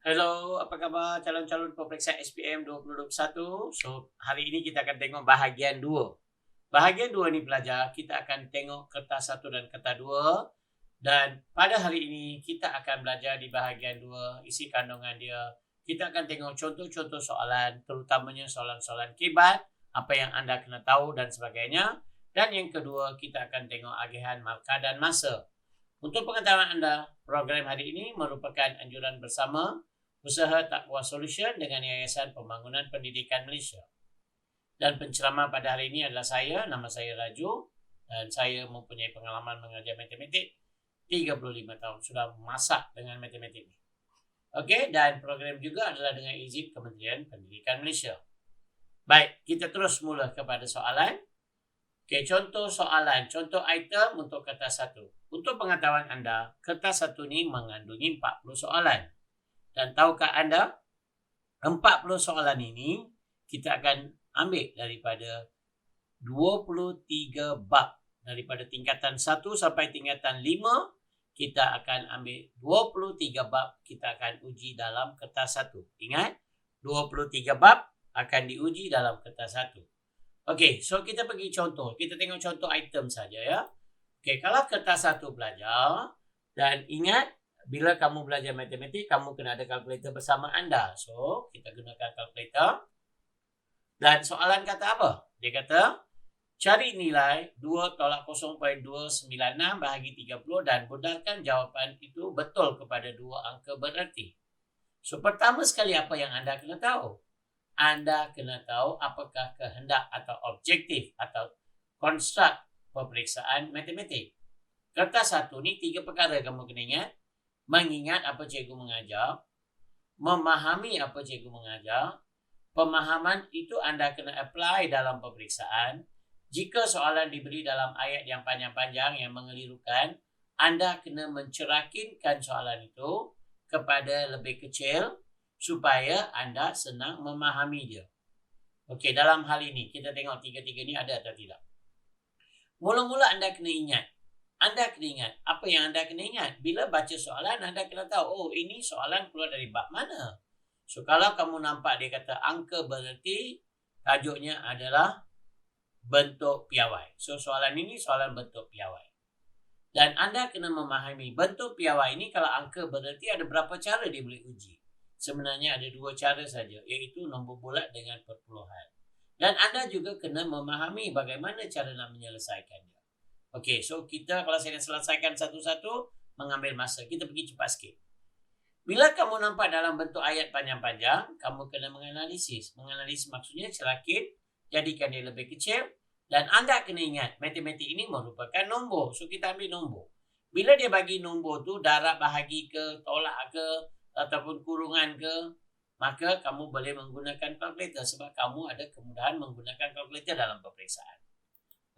Hello, apa khabar calon-calon pemeriksa SPM 2021? So, hari ini kita akan tengok bahagian 2. Bahagian 2 ni pelajar, kita akan tengok kertas 1 dan kertas 2. Dan pada hari ini, kita akan belajar di bahagian 2, isi kandungan dia. Kita akan tengok contoh-contoh soalan, terutamanya soalan-soalan kibat, apa yang anda kena tahu dan sebagainya. Dan yang kedua, kita akan tengok agihan markah dan masa. Untuk pengetahuan anda, program hari ini merupakan anjuran bersama Usaha Taqwa Solution dengan Yayasan Pembangunan Pendidikan Malaysia. Dan penceramah pada hari ini adalah saya, nama saya Raju, dan saya mempunyai pengalaman mengajar matematik 35 tahun. Sudah masak dengan matematik ini. Okey, dan program juga adalah dengan izin Kementerian Pendidikan Malaysia. Baik, kita terus mula kepada soalan. Okey, contoh soalan, contoh item untuk kertas 1. Untuk pengetahuan anda, kertas 1 ni mengandungi 40 soalan. Dan tahukah anda, 40 soalan ini kita akan ambil daripada 23 bab. Daripada tingkatan 1 sampai tingkatan 5, kita akan ambil 23 bab kita akan uji dalam kertas 1. Ingat, 23 bab akan diuji dalam kertas 1. Okey, so kita pergi contoh. Kita tengok contoh item saja ya. Okey, kalau kertas 1 belajar, dan ingat, bila kamu belajar matematik, kamu kena ada kalkulator bersama anda. So, kita gunakan kalkulator. Dan soalan kata apa? Dia kata, cari nilai 2 tolak 0.296 bahagi 30 dan benarkan jawapan itu betul kepada dua angka bererti. So, pertama sekali apa yang anda kena tahu? Anda kena tahu apakah kehendak atau objektif atau konstruk peperiksaan matematik. Kertas 1 ni 3 perkara kamu kena ingat. Mengingat apa cikgu mengajar, memahami apa cikgu mengajar, pemahaman itu anda kena apply dalam peperiksaan. Jika soalan diberi dalam ayat yang panjang-panjang yang mengelirukan, anda kena mencerakinkan soalan itu kepada lebih kecil supaya anda senang memahami dia. Okey, dalam hal ini kita tengok tiga-tiga ni ada atau tidak. Mula-mula anda kena ingat. Apa yang anda kena ingat? Bila baca soalan, anda kena tahu, oh ini soalan keluar dari bab mana. So, kalau kamu nampak dia kata angka bererti, tajuknya adalah bentuk piawai. So, soalan ini soalan bentuk piawai. Dan anda kena memahami bentuk piawai ini kalau angka bererti ada berapa cara dia boleh uji. Sebenarnya ada 2 cara saja, iaitu nombor bulat dengan perpuluhan. Dan anda juga kena memahami bagaimana cara nak menyelesaikannya. Okey, so kita kalau saya nak selesaikan satu-satu, mengambil masa. Kita pergi cepat sikit. Bila kamu nampak dalam bentuk ayat panjang-panjang, kamu kena menganalisis. Menganalisis maksudnya cerakin, jadikan dia lebih kecil. Dan anda kena ingat, matematik ini merupakan nombor. So kita ambil nombor. Bila dia bagi nombor tu, darab bahagi ke, tolak ke, ataupun kurungan ke, maka kamu boleh menggunakan kalkulator sebab kamu ada kemudahan menggunakan kalkulator dalam peperiksaan.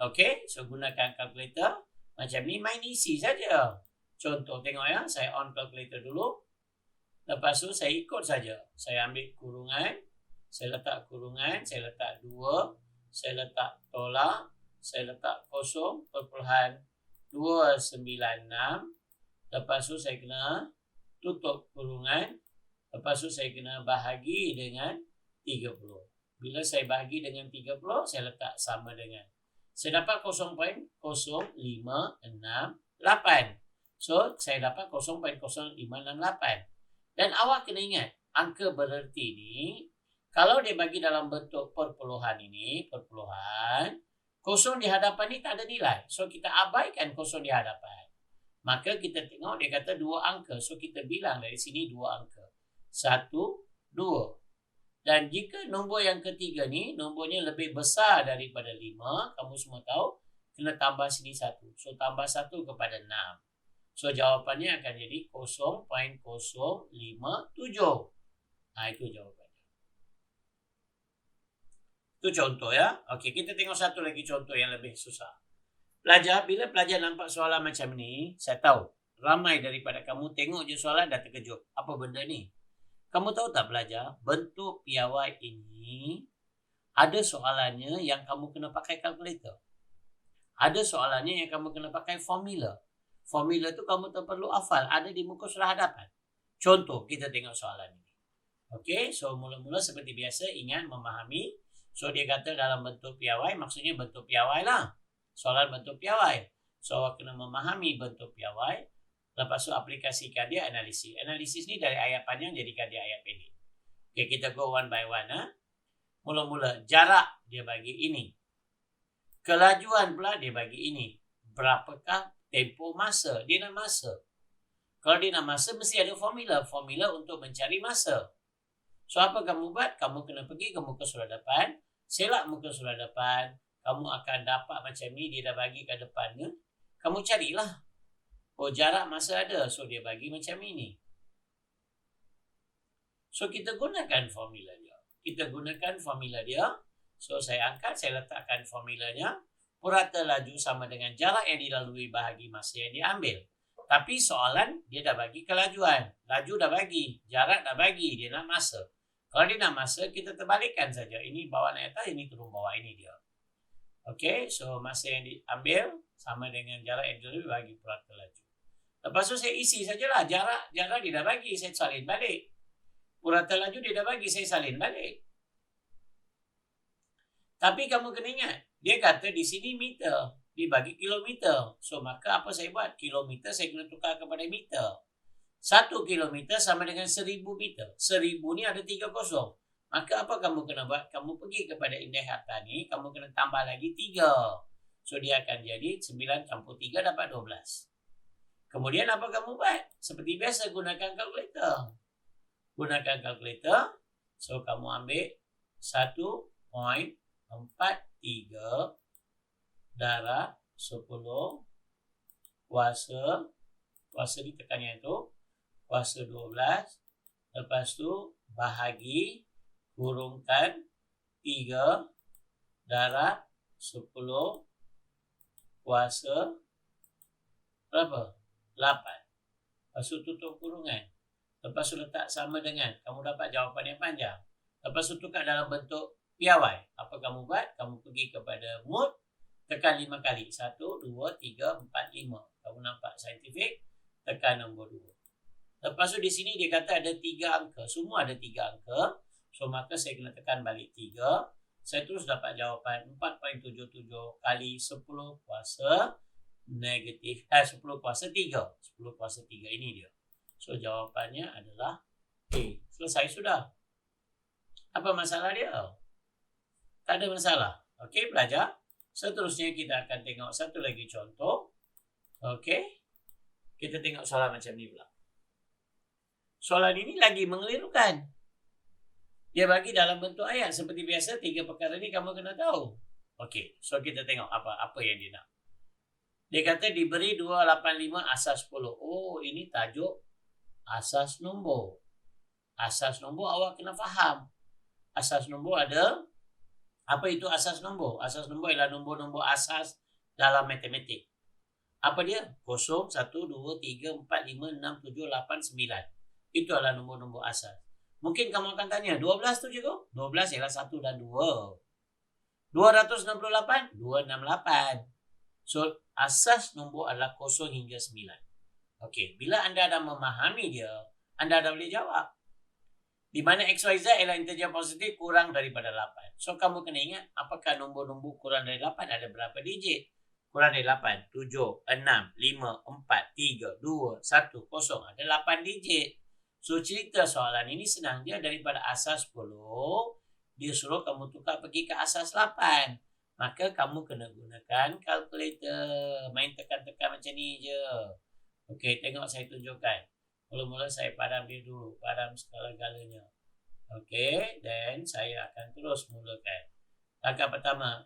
Okey, so gunakan kalkulator. Macam ni main isi saja. Contoh tengok ya, saya on kalkulator dulu. Lepas tu saya ikut saja. Saya ambil kurungan, saya letak kurungan, saya letak 2, saya letak tolak, saya letak 0.296. Lepas tu saya kena tutup kurungan. Lepas tu saya kena bahagi dengan 30. Bila saya bahagi dengan 30, saya letak sama dengan. Saya dapat 0.0568. So, saya dapat 0.0568. Dan awak kena ingat, angka bererti ni, kalau dia bagi dalam bentuk perpuluhan ini, perpuluhan, kosong di hadapan ni tak ada nilai. So, kita abaikan kosong di hadapan. Maka kita tengok dia kata 2 angka. So, kita bilang dari sini 2 angka. 1, 2. Dan jika nombor yang ketiga ni, nombornya lebih besar daripada 5, kamu semua tahu, kena tambah sini 1. So, tambah 1 kepada 6. So, jawapannya akan jadi 0.057. Itu jawapannya. Itu contoh ya. Okey, kita tengok satu lagi contoh yang lebih susah. Pelajar, bila pelajar nampak soalan macam ni, saya tahu, ramai daripada kamu tengok je soalan dah terkejut. Apa benda ni? Kamu tahu tak pelajar, bentuk piawai ini ada soalannya yang kamu kena pakai kalkulator. Ada soalannya yang kamu kena pakai formula. Formula tu kamu tak perlu hafal, ada di muka surat hadapan. Contoh, kita tengok soalan ini. Okey, so mula-mula seperti biasa ingat memahami. So dia kata dalam bentuk piawai, maksudnya bentuk piawai lah. Soalan bentuk piawai. So awak kena memahami bentuk piawai. Lepas tu aplikasikan dia analisis. Analisis ni dari ayat panjang jadikan dia ayat pendek. Okey, kita go one by one. Mula-mula jarak dia bagi ini. Kelajuan pula dia bagi ini. Berapakah tempoh masa? Dia nak masa. Kalau dia nak masa, mesti ada formula. Formula untuk mencari masa. So, apa kamu buat? Kamu kena pergi ke muka surat depan. Selak muka surat depan. Kamu akan dapat macam ni. Dia dah bagi kat depannya. Kamu carilah. Oh, jarak masa ada. So, dia bagi macam ini. So, kita gunakan formula dia. So, saya angkat. Saya letakkan formulanya. Purata laju sama dengan jarak yang dilalui bahagi masa yang diambil. Tapi soalan, dia dah bagi kelajuan. Laju dah bagi. Jarak dah bagi. Dia nak masa. Kalau dia nak masa, kita terbalikkan saja. Ini bawah naik atas, ini turun bawah. Ini dia. Okey, so masa yang diambil sama dengan jarak yang dilalui bagi purata laju. Lepas tu saya isi sajalah. Jarak dia dah bagi, saya salin balik. Purata laju dia dah bagi, saya salin balik. Tapi kamu kena ingat, dia kata di sini meter. Dia bagi kilometer. So, maka apa saya buat? Kilometer saya kena tukar kepada meter. 1 kilometer sama dengan 1000 meter. 1000 ni ada 3 kosong. Maka apa kamu kena buat? Kamu pergi kepada indeks harta ni, kamu kena tambah lagi 3. So, dia akan jadi 9 campur 3 dapat 12. Kemudian apa kamu buat? Seperti biasa, gunakan kalkulator. So, kamu ambil 1.43 darab 10 kuasa ditekan yang itu. Kuasa 12, lepas tu bahagi, kurungkan 3 darab 10 kuasa berapa? 8. Lepas tu tutup kurungan. Lepas tu letak sama dengan, kamu dapat jawapan yang panjang. Lepas tu tukar dalam bentuk piawai. Apa kamu buat? Kamu pergi kepada mood, tekan 5 kali. 1, 2, 3, 4, 5. Kamu nampak saintifik, tekan nombor 2. Lepas tu di sini dia kata ada 3 angka. Semua ada 3 angka. So, maka saya kena tekan balik 3. Saya terus dapat jawapan 4.77 kali 10 kuasa negatif. 10 kuasa 3. 10 kuasa 3 ini dia. So, jawapannya adalah A. Selesai sudah. Apa masalah dia? Tak ada masalah. Okey, belajar. Seterusnya kita akan tengok satu lagi contoh. Okey. Kita tengok soalan macam ni pula. Soalan ini lagi mengelirukan. Dia bagi dalam bentuk ayat. Seperti biasa, 3 perkara ni kamu kena tahu. Okey, so kita tengok apa yang dia nak. Dia kata diberi 285 asas 10. Oh, ini tajuk asas nombor. Asas nombor awak kena faham. Asas nombor ada. Apa itu asas nombor? Asas nombor ialah nombor-nombor asas dalam matematik. Apa dia? 0, 1, 2, 3, 4, 5, 6, 7, 8, 9. Itu adalah nombor-nombor asas. Mungkin kamu akan tanya, 12 tu cikgu? 12 ialah 1 dan 2. 268? 268. So, asas nombor adalah 0 hingga 9. Okey, bila anda dah memahami dia, anda dah boleh jawab. Di mana XYZ ialah integer positif kurang daripada 8. So, kamu kena ingat, apakah nombor-nombor kurang dari 8 ada berapa digit? Kurang dari 8, 7, 6, 5, 4, 3, 2, 1, 0. Ada 8 digit. So, cerita soalan ini senang je. Daripada asas 10, dia suruh kamu tukar pergi ke asas 8. Maka kamu kena gunakan kalkulator. Main tekan-tekan macam ni je. Okey, tengok saya tunjukkan. Mula-mula saya padam dia dulu. Padam segala-galanya. Okey, dan saya akan terus mulakan. Langkah pertama,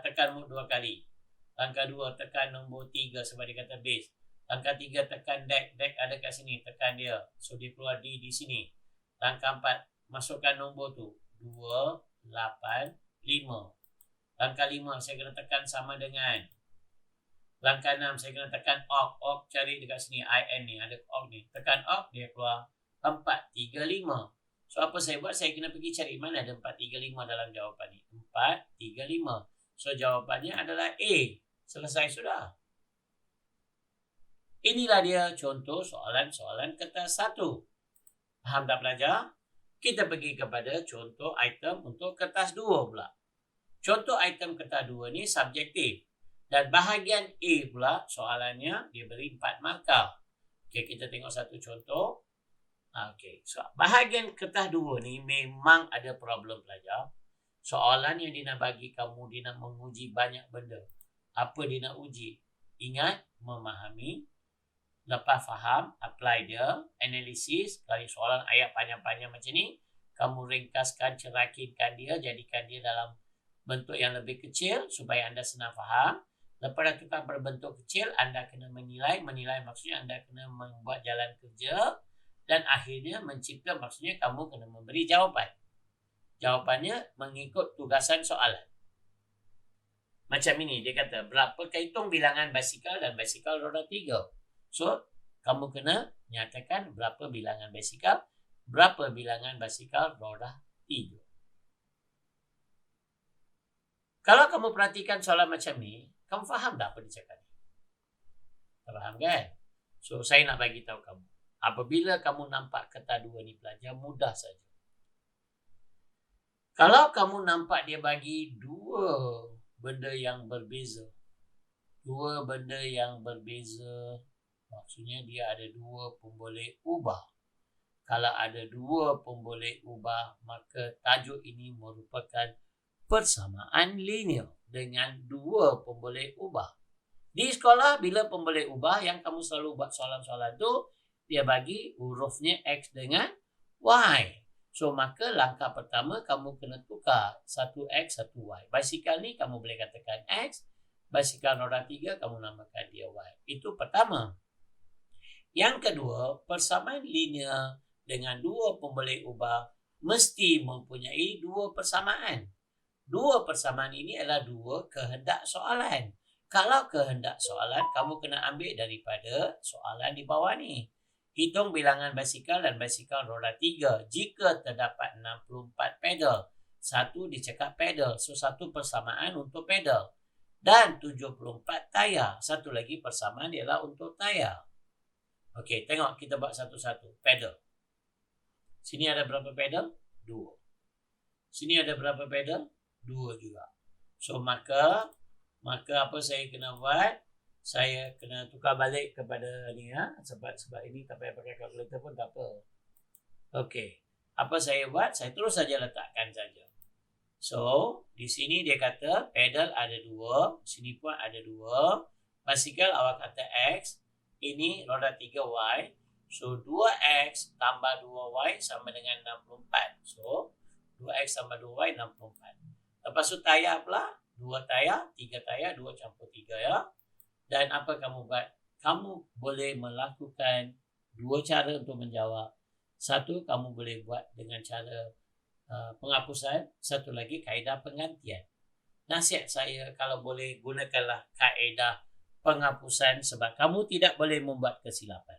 tekan mood 2 kali. Langkah 2, tekan nombor 3 sebab dia kata base. Langkah 3, tekan deck. Deck ada kat sini. Tekan dia. So, dia keluar D di sini. Langkah 4, masukkan nombor tu. 2, 8, 5. Langkah 5, saya kena tekan sama dengan. Langkah 6, saya kena tekan OC. OC cari dekat sini. IN ni. Ada OC ni. Tekan OC, dia keluar 4, 3, 5. So, apa saya buat? Saya kena pergi cari mana ada 4, 3, 5 dalam jawapan ni. 4, 3, 5. So, jawapannya adalah A. Selesai sudah. Inilah dia contoh soalan-soalan kertas 1. Faham tak pelajar? Kita pergi kepada contoh item untuk kertas 2 pula. Contoh item kertas 2 ni subjektif. Dan bahagian A pula soalannya dia beri 4 markah. Okey, kita tengok satu contoh. Okey, so bahagian kertas 2 ni memang ada problem pelajar. Soalan yang dia nak bagi kamu, dia nak menguji banyak benda. Apa dia nak uji? Ingat, memahami. Lepas faham, apply dia, analisis. Kalau soalan ayat panjang-panjang macam ni, kamu ringkaskan, cerakinkan dia, jadikan dia dalam bentuk yang lebih kecil supaya anda senang faham. Lepas dah tukar berbentuk kecil, anda kena menilai. Menilai maksudnya anda kena membuat jalan kerja. Dan akhirnya mencipta maksudnya kamu kena memberi jawapan. Jawapannya mengikut tugasan soalan. Macam ini, dia kata, berapa hitung bilangan basikal dan basikal roda 3. So, kamu kena nyatakan berapa bilangan basikal, berapa bilangan basikal roda 3. Kalau kamu perhatikan soalan macam ni, kamu faham tak apa dia cakap ni? Tak faham kan? So, saya nak bagi tahu kamu. Apabila kamu nampak kertas 2 ni pelajar, mudah saja. Kalau kamu nampak dia bagi 2 benda yang berbeza. 2 benda yang berbeza. Maksudnya dia ada 2 pun boleh ubah. Kalau ada 2 pun boleh ubah, maka tajuk ini merupakan persamaan linear dengan 2 pun boleh ubah. Di sekolah, bila pun boleh ubah, yang kamu selalu buat soalan-soalan tu, dia bagi hurufnya X dengan Y. So, maka langkah pertama kamu kena tukar 1X, 1Y. Basikal ni kamu boleh katakan X, basikal roda 3 kamu namakan dia Y. Itu pertama. Yang kedua, persamaan linear dengan 2 pun boleh ubah mesti mempunyai 2 persamaan. 2 persamaan ini adalah 2 kehendak soalan. Kalau kehendak soalan, kamu kena ambil daripada soalan di bawah ni. Hitung bilangan basikal dan basikal roda 3 jika terdapat 64 pedal. 1 dicakap pedal. So, 1 persamaan untuk pedal. Dan 74 tayar. Satu lagi persamaan ialah untuk tayar. Okey, tengok kita buat satu-satu. Pedal. Sini ada berapa pedal? 2. Sini ada berapa pedal? 2 juga. So, maka apa saya kena buat? Saya kena tukar balik kepada ni ya. Sebab ini tak payah pakai kalkulator pun tak apa. Okey. Apa saya buat? Saya terus saja letakkan saja. So, di sini dia kata pedal ada 2, sini pun ada 2. Basikal awak kata X, ini roda 3Y. So, 2X tambah 2Y sama dengan 64. So, 2X tambah 2Y 64. Lepas tu tayar pula, 2 tayar, 3 tayar, 2 campur 3 ya. Dan apa kamu buat? Kamu boleh melakukan 2 cara untuk menjawab. Satu, kamu boleh buat dengan cara penghapusan. Satu lagi, kaedah penggantian. Nasihat saya, kalau boleh, gunakanlah kaedah penghapusan sebab kamu tidak boleh membuat kesilapan.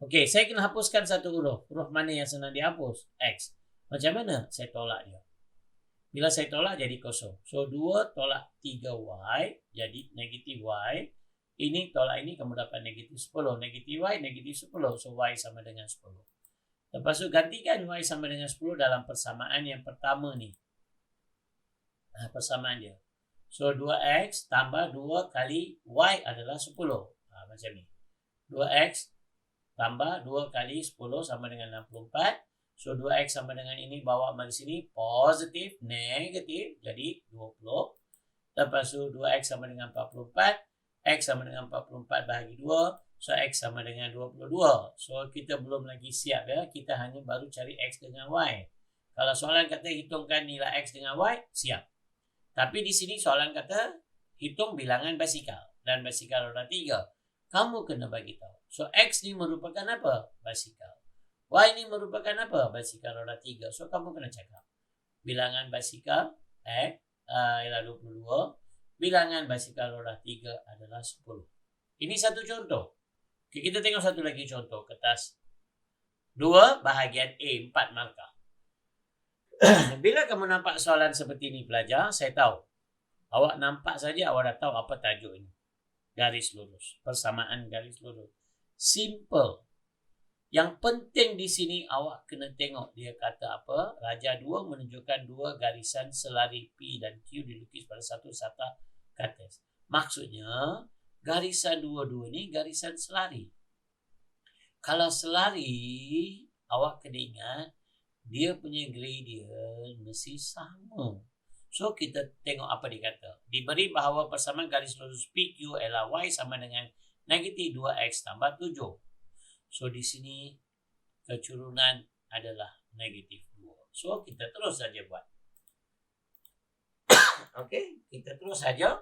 Okey, saya kena hapuskan satu huruf. Huruf mana yang senang dihapus? X. Macam mana? Saya tolak dia. Bila saya tolak, jadi kosong. So, 2 tolak 3Y, jadi negatif Y. Ini tolak ini, kamu dapat negatif 10. Negatif Y, negatif 10. So, Y sama dengan 10. Lepas tu, gantikan Y sama dengan 10 dalam persamaan yang pertama ni. Persamaan dia. So, 2X tambah 2 kali Y adalah 10. Macam ni. 2X tambah 2 kali 10 sama dengan 64. So, 2X sama dengan ini, bawa mari sini. Positif, negatif. Jadi, 20. Lepas tu, 2X sama dengan 44. X sama dengan 44 bahagi 2. So, X sama dengan 22. So, kita belum lagi siap ya. Kita hanya baru cari X dengan Y. Kalau soalan kata hitungkan nilai X dengan Y, siap. Tapi di sini soalan kata hitung bilangan basikal dan basikal roda 3. Kamu kena bagi tahu. So, X ni merupakan apa? Basikal. Y ni merupakan apa? Basikal roda 3. So, kamu kena cakap. Bilangan basikal X ialah 22. Bilangan basikal roda 3 adalah 10. Ini satu contoh. Okay, kita tengok satu lagi contoh. Kertas 2 bahagian A, 4 markah. Bila kamu nampak soalan seperti ini pelajar, saya tahu. Awak nampak saja, awak dah tahu apa tajuk ini. Garis lurus. Persamaan garis lurus. Simple. Yang penting di sini awak kena tengok dia kata apa. Raja 2 menunjukkan 2 garisan selari P dan Q dilukis pada satu sata kates. Maksudnya garisan 2-2 ni garisan selari. Kalau selari, awak kena ingat dia punya gradient mesti sama. So kita tengok apa dia kata. Diberi bahawa persamaan garis lurus PQ ialah Y sama dengan negatif 2X tambah 7. So di sini kecurunan adalah negatif 2. So kita terus saja buat. Okey, kita terus saja.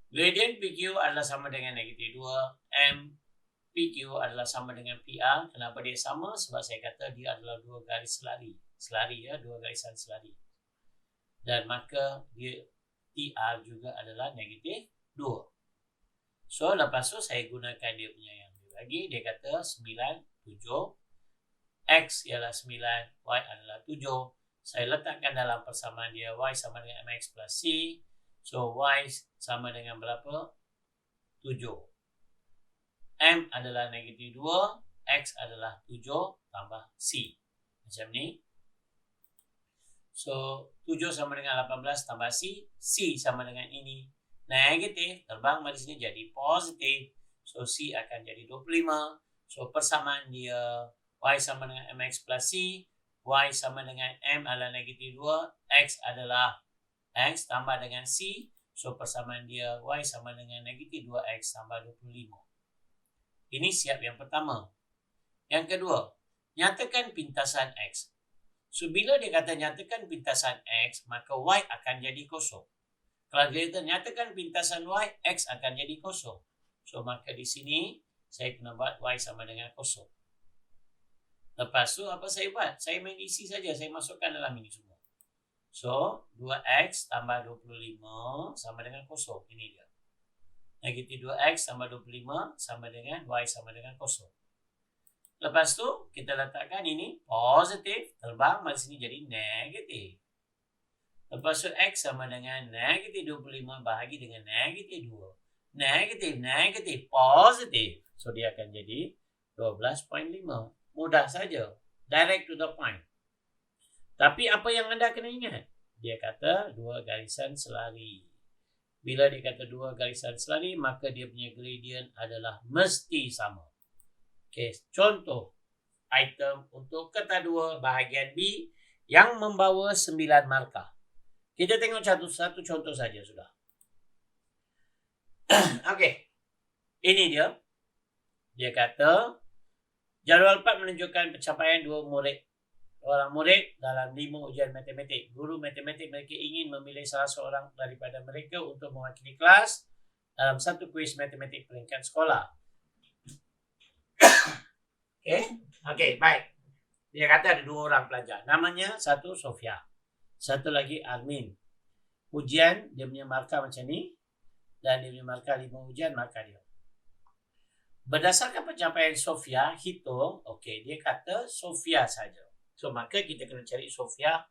Gradient PQ adalah sama dengan negatif 2. M PQ adalah sama dengan PR. Kenapa dia sama? Sebab saya kata dia adalah 2 garis selari. Selari ya, 2 garisan selari. Dan maka dia TR juga adalah negatif 2. So lepas tu saya gunakan dia punya yang dia bagi. Dia kata 9, 7. X ialah 9, Y adalah 7. Saya letakkan dalam persamaan dia. Y sama dengan MX plus C. So Y sama dengan berapa? 7. M adalah negatif 2. X adalah 7 tambah C. Macam ni. So 7 sama dengan 18 tambah C. C sama dengan ini. Negatif terbang dari sini jadi positif. So C akan jadi 25. So persamaan dia Y sama dengan MX plus C. Y sama dengan M adalah negatif 2. X adalah X tambah dengan C. So persamaan dia Y sama dengan negatif 2X tambah 25. Ini siap yang pertama. Yang kedua, nyatakan pintasan X. So bila dia kata nyatakan pintasan X, maka Y akan jadi kosong. Kalau dia kata nyatakan pintasan Y, X akan jadi kosong. So maka di sini saya kena buat Y sama dengan kosong. Lepas tu apa saya buat? Saya main isi saja. Saya masukkan dalam ini semua. So 2X tambah 25 sama dengan kosong. Ini dia. Negatif 2X tambah 25 sama dengan Y sama dengan kosong. Lepas tu kita letakkan ini positif. Terbang dari sini jadi negatif. Lepas tu X sama dengan negatif 25 bahagi dengan negatif 2. Negatif, positif. So dia akan jadi 12.5. Mudah saja. Direct to the point. Tapi apa yang anda kena ingat? Dia kata 2 garisan selari. Bila dia kata 2 garisan selari, maka dia punya gradient adalah mesti sama. Okey, contoh item untuk kata 2 bahagian B yang membawa 9 markah. Kita tengok satu contoh saja sudah. Okey. Ini dia. Dia kata jadual 4 menunjukkan pencapaian 2 orang murid dalam 5 ujian matematik. Guru matematik mereka ingin memilih salah seorang daripada mereka untuk mewakili kelas dalam satu kuis matematik peringkat sekolah. Okey, baik. Dia kata ada 2 orang pelajar. Namanya satu Sofia. Satu lagi Armin. Ujian dia punya markah macam ni. Dan dia punya markah 5 ujian markah dia. Berdasarkan pencapaian Sofia, hitung. Okey, dia kata Sofia saja. So, maka kita kena cari Sofia.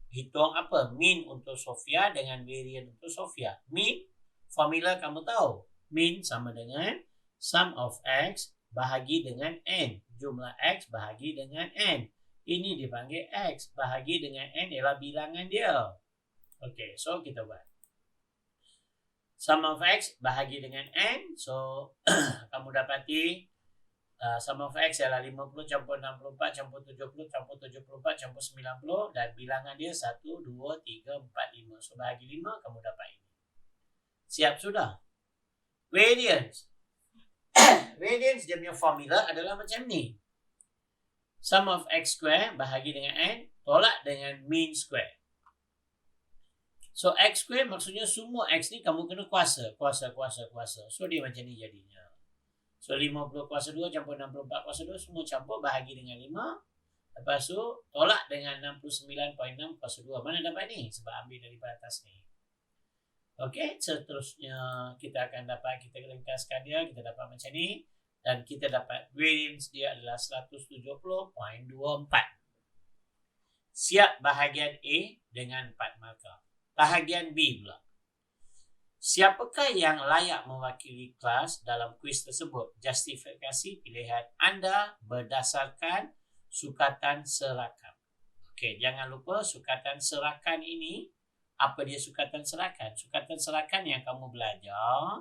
Hitung apa? Mean untuk Sofia dengan variance untuk Sofia. Mean, formula kamu tahu. Mean sama dengan sum of X bahagi dengan N. Jumlah X bahagi dengan N. Ini dipanggil X. Bahagi dengan N ialah bilangan dia. Okey, so kita buat. Sum of X bahagi dengan N. So, kamu dapati sum of X ialah 50 campur 64 campur 70 campur 74 campur 90. Dan bilangan dia 1, 2, 3, 4, 5. So, bahagi 5, kamu dapat ini. Siap sudah? Variance. Variance dia punya formula adalah macam ni. Sum of X square bahagi dengan N. Tolak dengan mean square. So, X square maksudnya semua X ni kamu kena kuasa. So, dia macam ni jadinya. So, 50 kuasa 2 campur 64 kuasa 2. Semua campur bahagi dengan 5. Lepas tu, tolak dengan 69.6 kuasa 2. Mana dapat ni? Sebab ambil daripada atas ni. Okey, seterusnya kita akan dapat, kita ringkaskan dia. Kita dapat macam ni. Dan kita dapat variance dia adalah 170.24. Siap bahagian A dengan 4 markah. Bahagian B pula. Siapakah yang layak mewakili kelas dalam kuis tersebut? Justifikasi pilihan anda berdasarkan sukatan serakan. Okey, jangan lupa sukatan serakan ini, apa dia sukatan serakan? Sukatan serakan yang kamu belajar,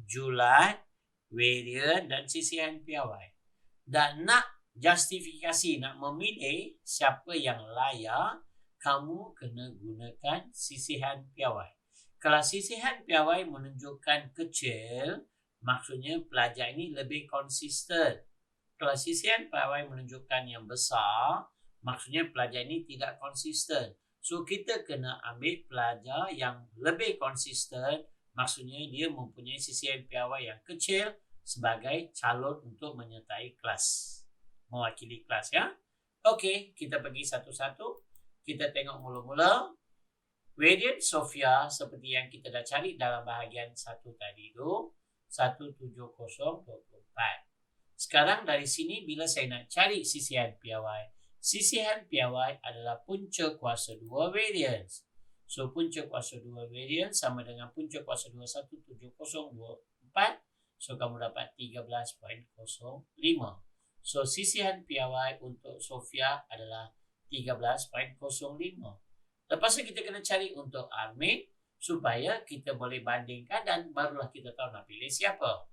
julat, varian dan sisihan piawai. Dan nak justifikasi, nak memilih siapa yang layak, kamu kena gunakan sisihan piawai. Kalau sisihan piawai menunjukkan kecil, maksudnya pelajar ini lebih konsisten. Kalau sisihan piawai menunjukkan yang besar, maksudnya pelajar ini tidak konsisten. So, kita kena ambil pelajar yang lebih konsisten, maksudnya dia mempunyai sisihan piawai yang kecil sebagai calon untuk menyertai kelas. Mewakili kelas, ya. Okey, kita pergi satu-satu. Kita tengok mula-mula. Varian Sofia seperti yang kita dah cari dalam bahagian 1 tadi tu, 17024. Sekarang dari sini bila saya nak cari sisihan piawai, sisihan piawai adalah punca kuasa 2 variance. So punca kuasa 2 variance sama dengan punca kuasa 2 17024. So kamu dapat 13.05. So sisihan piawai untuk Sofia adalah 13.05. Lepas tu kita kena cari untuk Armin supaya kita boleh bandingkan dan barulah kita tahu nak pilih siapa.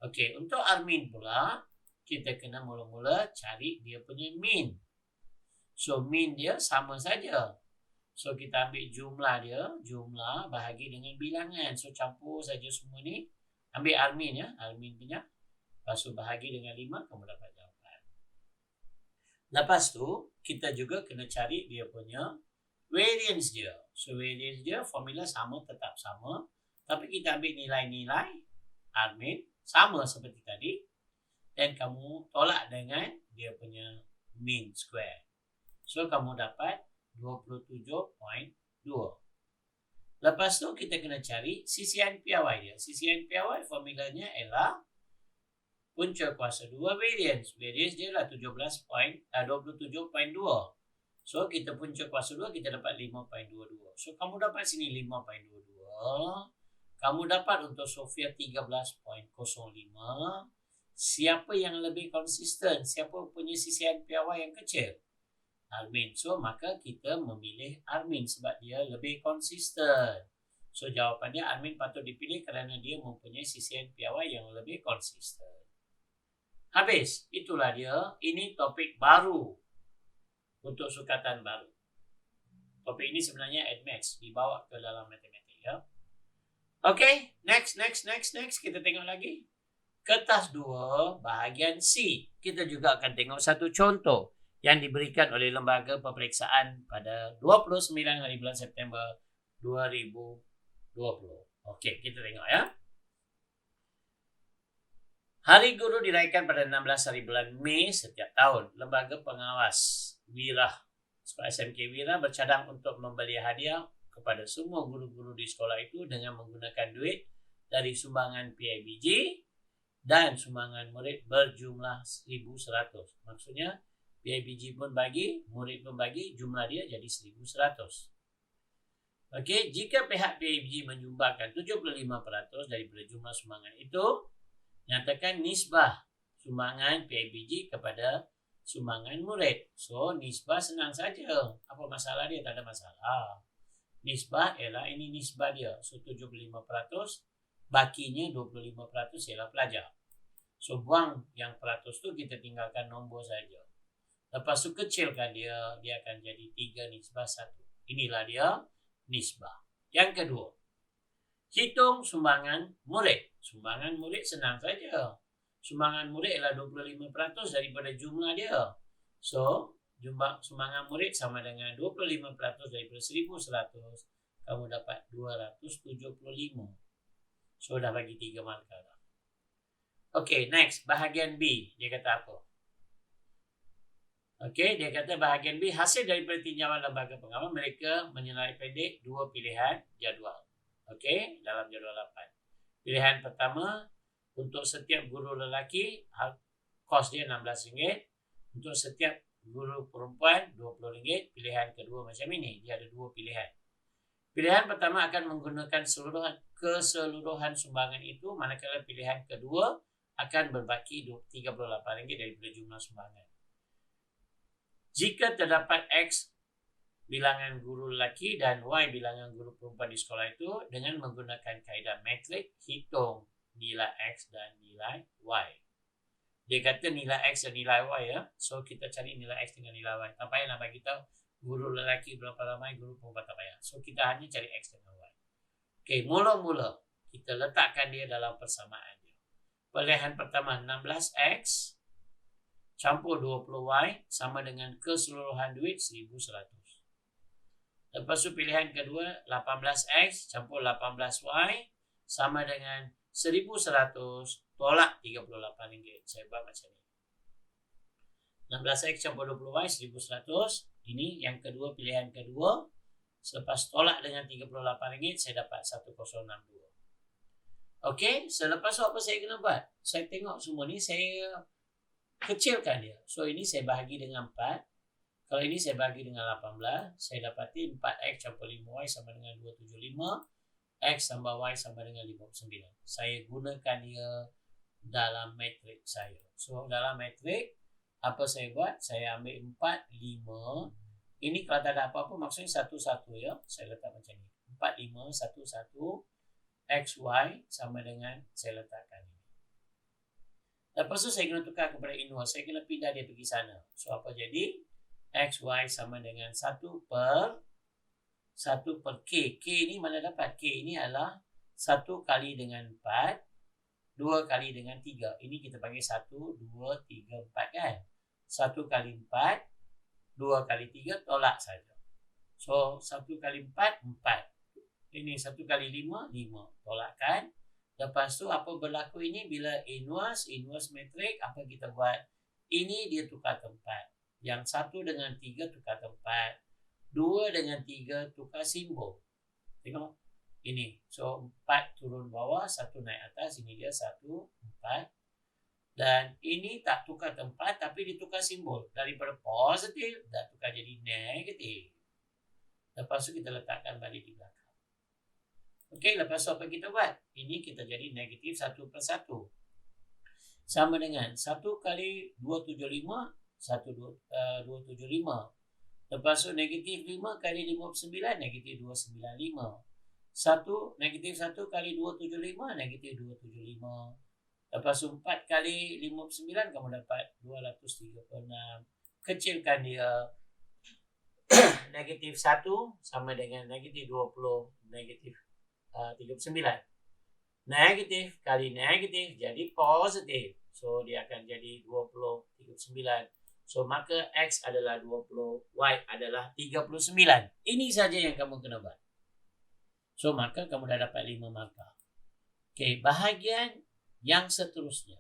Okey, untuk Armin pula, kita kena mula-mula cari dia punya mean. So, mean dia sama saja. So, kita ambil jumlah dia, jumlah bahagi dengan bilangan. So, campur saja semua ni. Ambil Armin, ya, Armin punya. Lepas tu bahagi dengan 5, kamu dapat jawapan. Lepas tu, kita juga kena cari dia punya variance dia. So, variance dia formula sama, tetap sama. Tapi kita ambil nilai-nilai Armin sama seperti tadi. Dan kamu tolak dengan dia punya mean square. So, kamu dapat 27.2. Lepas tu, kita kena cari sisihan piawai dia. Sisihan piawai formulanya ialah punca kuasa 2 variance. Variance dia adalah 27.2. So, kita punca kuasa 2, kita dapat 5.22. So, kamu dapat sini 5.22. Kamu dapat untuk Sofia 13.05. Siapa yang lebih konsisten? Siapa punya sisihan piawai yang kecil? Armin. So, maka kita memilih Armin sebab dia lebih konsisten. So, jawapannya Armin patut dipilih kerana dia mempunyai sisihan piawai yang lebih konsisten. Habis. Itulah dia. Ini topik baru. Untuk sukatan baru. Topik ini sebenarnya advanced. Dibawa ke dalam matematik, ya. Okay. Next. Kita tengok lagi. Kertas 2, bahagian C. Kita juga akan tengok satu contoh yang diberikan oleh Lembaga Peperiksaan pada 29 hari bulan September 2020. Okay, kita tengok, ya. Hari Guru diraihkan pada 16 hari bulan Mei setiap tahun. Lembaga Pengawas Wirah, sekolah SMK Wirah bercadang untuk membeli hadiah kepada semua guru-guru di sekolah itu dengan menggunakan duit dari sumbangan PIBG dan sumbangan murid berjumlah 1,100. Maksudnya PIBG pun bagi, murid pun bagi, jumlah dia jadi 1,100. Okey, jika pihak PIBG menyumbangkan 75% daripada jumlah sumbangan itu, nyatakan nisbah sumbangan PIBG kepada sumbangan murid. So, nisbah senang saja. Apa masalah dia? Tak ada masalah. Nisbah ialah ini nisbah dia. So, 75%. Bakinya 25% ialah pelajar. So, buang yang peratus tu, kita tinggalkan nombor saja. Lepas tu, kecilkan dia. Dia akan jadi 3:1. Inilah dia nisbah. Yang kedua, hitung sumbangan murid. Sumbangan murid senang saja. Sumbangan murid ialah 25% daripada jumlah dia. So, jumlah sumbangan murid sama dengan 25% daripada 1,100. Kamu dapat 275. So, dah bagi 3 markah dah. Okey, next. Bahagian B. Dia kata apa? Okey, dia kata bahagian B. Hasil daripada tinjauan lembaga pengamal, mereka menyelai pendek 2 pilihan jadual. Okey, dalam jadual 8. Pilihan pertama, untuk setiap guru lelaki, kos dia RM16. Untuk setiap guru perempuan, RM20. Pilihan kedua macam ini. Dia ada 2 pilihan. Pilihan pertama akan menggunakan keseluruhan sumbangan itu, manakala pilihan kedua akan berbaki RM38 daripada jumlah sumbangan. Jika terdapat X bilangan guru lelaki dan Y bilangan guru perempuan di sekolah itu, dengan menggunakan kaedah metrik, hitung nilai X dan nilai Y. Dia kata nilai X dan nilai Y ya. So kita cari nilai X dengan nilai Y. Tak payah nak bagi tahu guru lelaki berapa ramai, guru perempuan tak payah. So kita hanya cari X dengan Y. Okey, mula-mula kita letakkan dia dalam persamaan dia. Pilihan pertama 16X campur 20Y sama dengan keseluruhan duit 1,100. Lepas tu pilihan kedua 18X campur 18Y sama dengan 1,100 tolak RM38. Saya buat macam ni. 16X campur 20Y 1,100. Ini yang kedua, pilihan kedua. Selepas tolak dengan RM38 saya dapat 1,062. Okey, selepas tu apa saya kena buat? Saya tengok semua ni, saya kecilkan dia. So ini saya bahagi dengan 4. Kalau ini saya bagi dengan 18, saya dapati 4X campur 5Y sama dengan 275, X tambah Y sama dengan 59. Saya gunakan dia dalam matrik saya. So dalam matrik, apa saya buat? Saya ambil 4, 5. Ini kalau tak ada apa-apa, maksudnya 1, 1 ya. Saya letak macam ni. 4, 5, 1, 1, X, Y sama dengan saya letakkan ini. Lepas tu saya kena tukar kepada inverse. Saya kena pindah dia pergi sana. So apa jadi? X, Y sama dengan 1 per K. K ni mana dapat? K ini adalah 1 kali dengan 4, 2 kali dengan 3. Ini kita panggil 1, 2, 3, 4 kan? 1 kali 4, 2 kali 3 tolak saja. So 1 kali 4, 4. Ini 1 kali 5, 5. Tolakkan. Lepas tu apa berlaku ini? Bila inverse metrik, apa kita buat? Ini dia tukar tempat. Yang 1 dengan 3 tukar tempat. 2 dengan 3 tukar simbol. Tengok. Ini. So 4 turun bawah, 1 naik atas. Ini dia 1, 4. Dan ini tak tukar tempat tapi ditukar simbol. Daripada positif, dah tukar jadi negatif. Lepas tu kita letakkan balik di belakang. Okey, lepas tu apa kita buat? Ini kita jadi negatif 1 per 1. Sama dengan 1 kali 275, 275. Lepas tu negatif 5 kali 59, negatif 295. 1, negatif 1 kali 275, negatif 275. Lepas tu 4 kali 59, kamu dapat 236. Kecilkan dia. Negatif 1 sama dengan negatif 20, negatif 39. Negatif kali negatif jadi positif. So dia akan jadi 20, 39. So maka X adalah 20, Y adalah 39. Ini saja yang kamu kena buat. So maka kamu dah dapat 5 markah. Okey, bahagian yang seterusnya.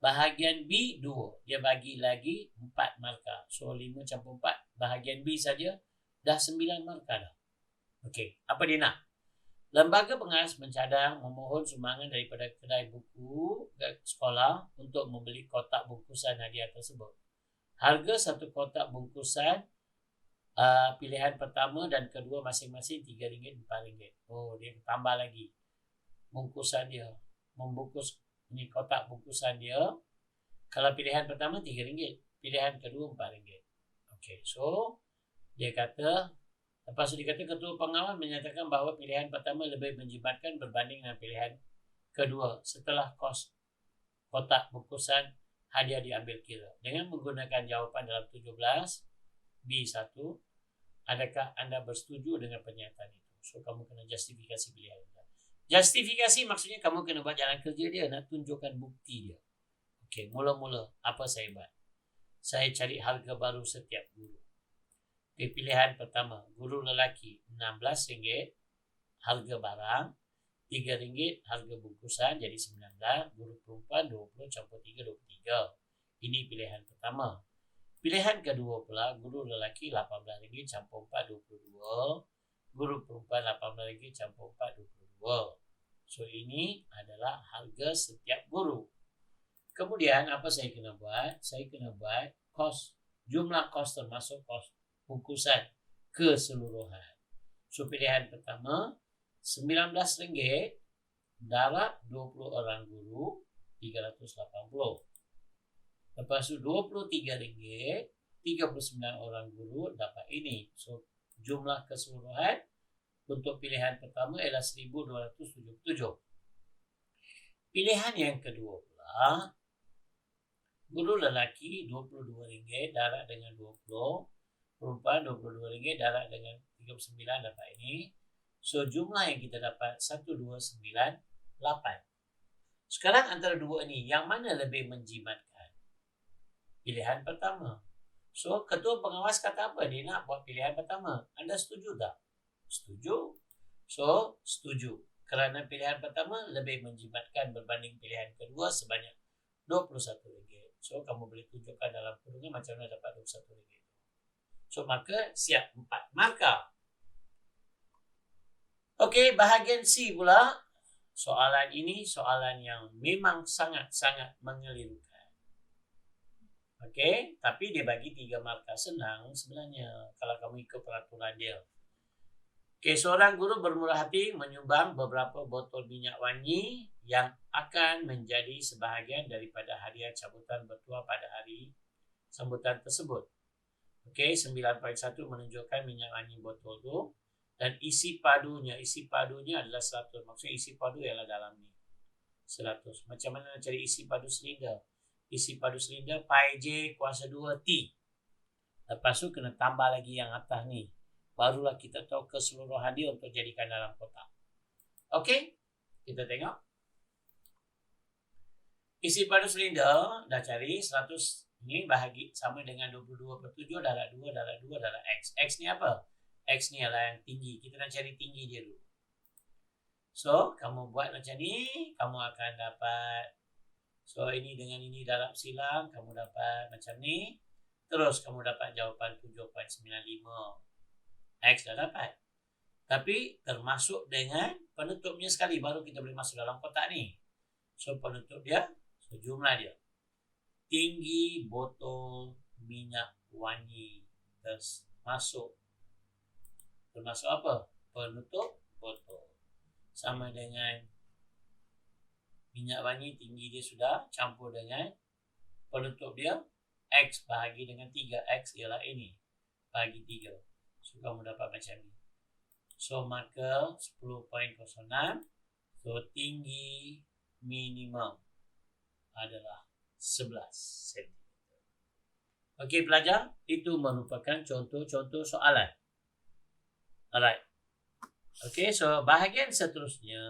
Bahagian B 2. Dia bagi lagi 4 markah. So 5 campur 4. Bahagian B saja dah 9 markah dah. Okey, apa dia nak? Lembaga pengaras mencadang memohon sumbangan daripada kedai buku sekolah untuk membeli kotak bungkusan hadiah tersebut. Harga satu kotak bungkusan pilihan pertama dan kedua masing-masing RM3, RM4. Oh, dia tambah lagi bungkusan dia. Membungkus ini kotak bungkusan dia. Kalau pilihan pertama RM3, pilihan kedua RM4. Okey, so dia kata, lepas itu dikata ketua pengawal menyatakan bahawa pilihan pertama lebih menjimatkan berbanding dengan pilihan kedua setelah kos kotak bungkusan hadiah diambil kira. Dengan menggunakan jawapan dalam 17 B1, adakah anda bersetuju dengan pernyataan itu? So kamu kena justifikasi pilihan. Justifikasi maksudnya kamu kena buat jalan kerja dia, nak tunjukkan bukti dia. Okey, mula-mula apa saya buat? Saya cari harga baru setiap guru. Okay, pilihan pertama, guru lelaki RM16 harga barang, RM3 harga bungkusan jadi 19, guru perempuan 20 campur 3, 23. Ini pilihan pertama. Pilihan kedua pula, guru lelaki RM18 campur 4, 22, guru perempuan RM18 campur 4, 22. So ini adalah harga setiap guru. Kemudian apa saya kena buat? Saya kena buat kos, jumlah kos termasuk kos bungkusan keseluruhan. So pilihan pertama RM19 darab 20 orang guru 380. Lepas tu RM23 39 orang guru dapat ini. So jumlah keseluruhan untuk pilihan pertama ialah 1277. Pilihan yang kedua pula, guru lelaki RM22 darab dengan 20, perempuan RM22 darab dengan 39 dapat ini. So jumlah yang kita dapat 1298. Sekarang antara dua ni, yang mana lebih menjimatkan? Pilihan pertama. So ketua pengawas kata apa? Dia nak buat pilihan pertama. Anda setuju tak? Setuju. So setuju. Kerana pilihan pertama lebih menjimatkan berbanding pilihan kedua sebanyak RM21. So kamu boleh tunjukkan dalam kurungan macam mana dapat RM21. So maka siap 4 markah. Okey, bahagian C pula. Soalan ini soalan yang memang sangat-sangat mengelirukan. Okey, tapi dia bagi 3 markah. Senang sebenarnya kalau kamu ikut peraturan dia. Okey, seorang guru bermurah hati menyumbang beberapa botol minyak wangi yang akan menjadi sebahagian daripada hadiah cabutan bertuah pada hari sambutan tersebut. Okey, 9.1 menunjukkan minyak wangi botol tu. Dan isi padunya adalah 100. Maksudnya isi padu ialah dalam ni 100. Macam mana nak cari isi padu silinder? Isi padu silinder pi j kuasa 2 T. Lepas tu kena tambah lagi yang atas ni. Barulah kita tahu keseluruhan dia untuk jadikan dalam kotak. Okey, kita tengok. Isi padu silinder dah cari 100 ni bahagi sama dengan 22/7 darab 2 darab 2 darab X. X ni apa? X ni adalah yang tinggi. Kita nak cari tinggi dia dulu. So, kamu buat macam ni, kamu akan dapat. So, ini dengan ini dalam silang, kamu dapat macam ni. Terus, kamu dapat jawapan 7.95. X dah dapat. Tapi, termasuk dengan penutupnya sekali. Baru kita boleh masuk dalam kotak ni. So, penutup dia, so jumlah dia. Tinggi botol minyak wangi termasuk apa? Penutup botol. Sama dengan minyak wangi tinggi dia sudah campur dengan penutup dia. X bahagi dengan 3. X ialah ini. Bahagi 3. So, kamu dapat macam ni. So, maka 10.06. So, tinggi minimum adalah 11 cm. Okey pelajar, itu merupakan contoh-contoh soalan. Alright. Okay, so bahagian seterusnya